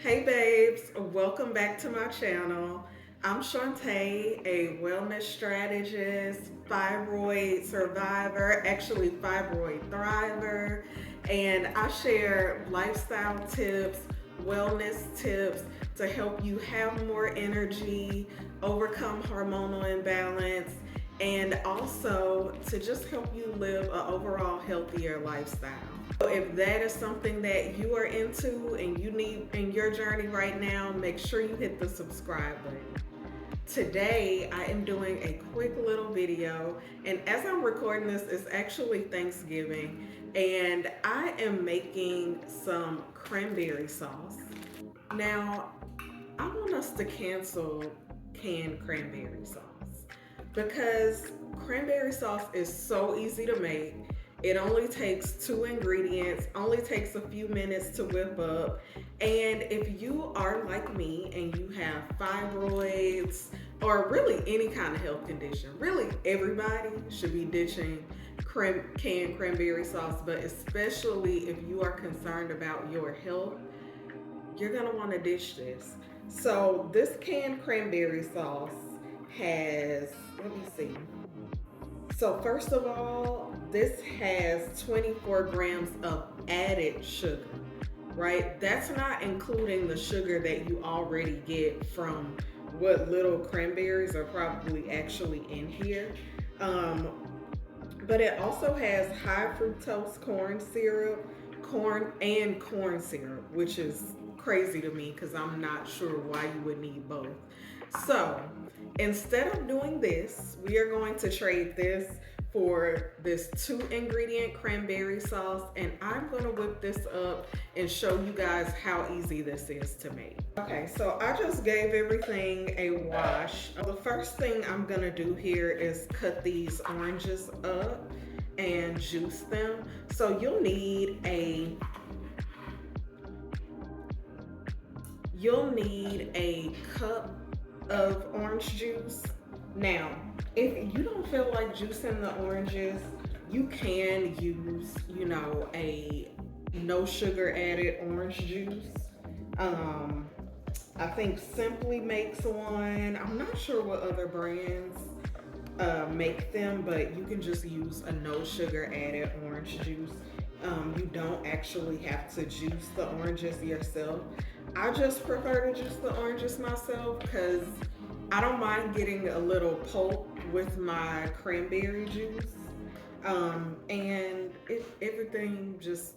Hey babes, welcome back to my channel. I'm Shantae, a wellness strategist, fibroid survivor, actually fibroid thriver, and I share lifestyle tips, wellness tips to help you have more energy, overcome hormonal imbalance, and also to just help you live an overall healthier lifestyle. So if that is something that you are into and you need in your journey right now, make sure you hit the subscribe button. Today, I am doing a quick little video, and as I'm recording this, it's actually Thanksgiving, and I am making some cranberry sauce. Now, I want us to cancel canned cranberry sauce because cranberry sauce is so easy to make. It only takes 2 ingredients, only takes a few minutes to whip up. And if you are like me and you have fibroids or really any kind of health condition, really everybody should be ditching canned cranberry sauce, but especially if you are concerned about your health, you're gonna want to ditch this. So this canned cranberry sauce has, let me see. So first of all, this has 24 grams of added sugar, right? That's not including the sugar that you already get from what little cranberries are probably actually in here. Um, but it also has high fructose corn syrup, corn syrup, which is crazy to me because I'm not sure why you would need both. So instead of doing this, we are going to trade this for this 2 ingredient cranberry sauce, and I'm gonna whip this up and show you guys how easy this is to make. Okay, so I just gave everything a wash. The first thing I'm gonna do here is cut these oranges up and juice them. So you'll need a cup of orange juice. Now, if you don't feel like juicing the oranges, you can use, a no sugar added orange juice. I think Simply makes one. I'm not sure what other brands make them, but you can just use a no sugar added orange juice. You don't actually have to juice the oranges yourself. I just prefer to juice the oranges myself because I don't mind getting a little pulp with my cranberry juice. And everything just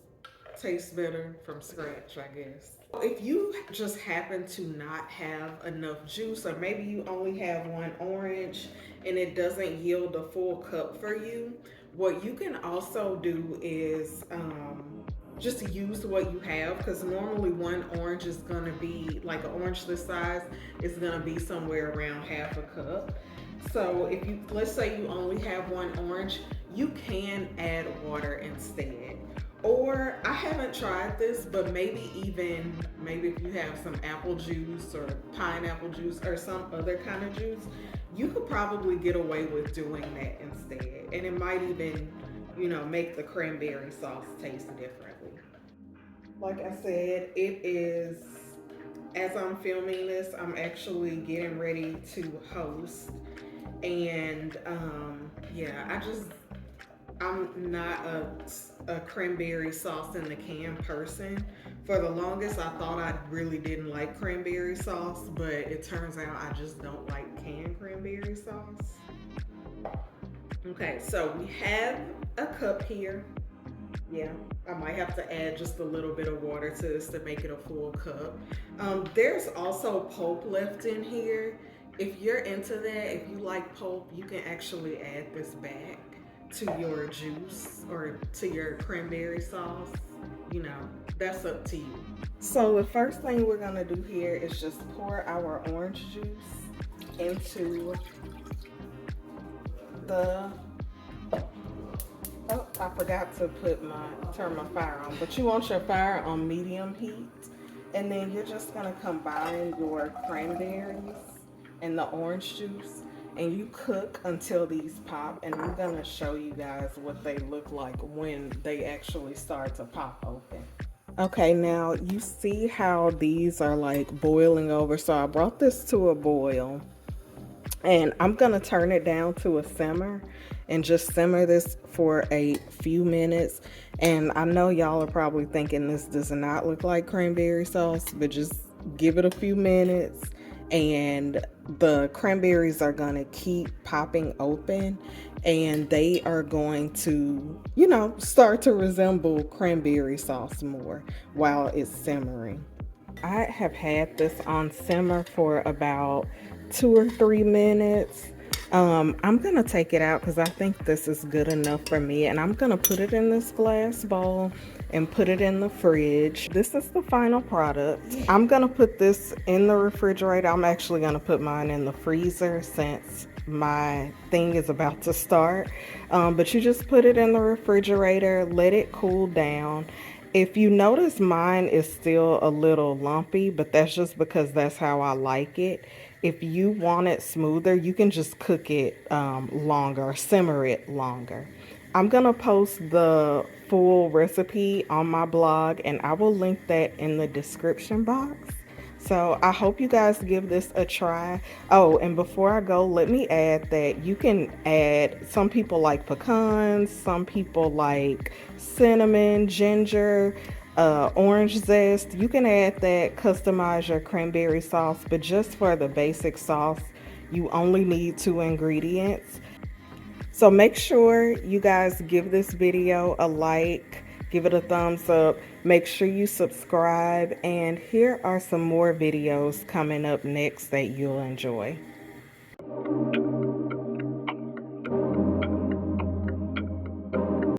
tastes better from scratch, I guess. If you just happen to not have enough juice, or maybe you only have one orange and it doesn't yield a full cup for you, what you can also do is just use what you have, because normally one orange is going to be, like an orange this size is going to be somewhere around half a cup. So if you, let's say you only have one orange, you can add water instead. Or I haven't tried this, but maybe if you have some apple juice or pineapple juice or some other kind of juice, you could probably get away with doing that instead. And it might even, make the cranberry sauce taste differently. Like I said, it is, as I'm filming this, I'm actually getting ready to host. And yeah, I'm not a cranberry sauce in the can person. For the longest, I thought I really didn't like cranberry sauce, but it turns out I just don't like canned cranberry sauce. Okay, so we have a cup here. Yeah, I might have to add just a little bit of water to this to make it a full cup. There's also pulp left in here. If you're into that, if you like pulp, you can actually add this back to your juice or to your cranberry sauce. That's up to you. So the first thing we're gonna do here is just pour our orange juice into the, oh, I forgot to turn my fire on, but you want your fire on medium heat. And then you're just gonna combine your cranberries and the orange juice, and you cook until these pop. And I'm gonna show you guys what they look like when they actually start to pop open. Okay, now you see how these are like boiling over. So I brought this to a boil and I'm gonna turn it down to a simmer and just simmer this for a few minutes. And I know y'all are probably thinking this does not look like cranberry sauce, but just give it a few minutes and the cranberries are gonna keep popping open and they are going to, start to resemble cranberry sauce more while it's simmering. I have had this on simmer for about 2 or 3 minutes. I'm gonna take it out because I think this is good enough for me, and I'm gonna put it in this glass bowl and put it in the fridge. This is the final product. I'm gonna put this in the refrigerator. I'm actually gonna put mine in the freezer since my thing is about to start. But you just put it in the refrigerator, let it cool down. If you notice, mine is still a little lumpy, but that's just because that's how I like it. If you want it smoother, you can just cook it longer, simmer it longer. I'm going to post the full recipe on my blog and I will link that in the description box. So I hope you guys give this a try. Oh, and before I go, let me add that you can add, some people like pecans, some people like cinnamon, ginger, orange zest. You can add that, customize your cranberry sauce, but just for the basic sauce, you only need 2 ingredients. So make sure you guys give this video a like, give it a thumbs up, make sure you subscribe, and here are some more videos coming up next that you'll enjoy.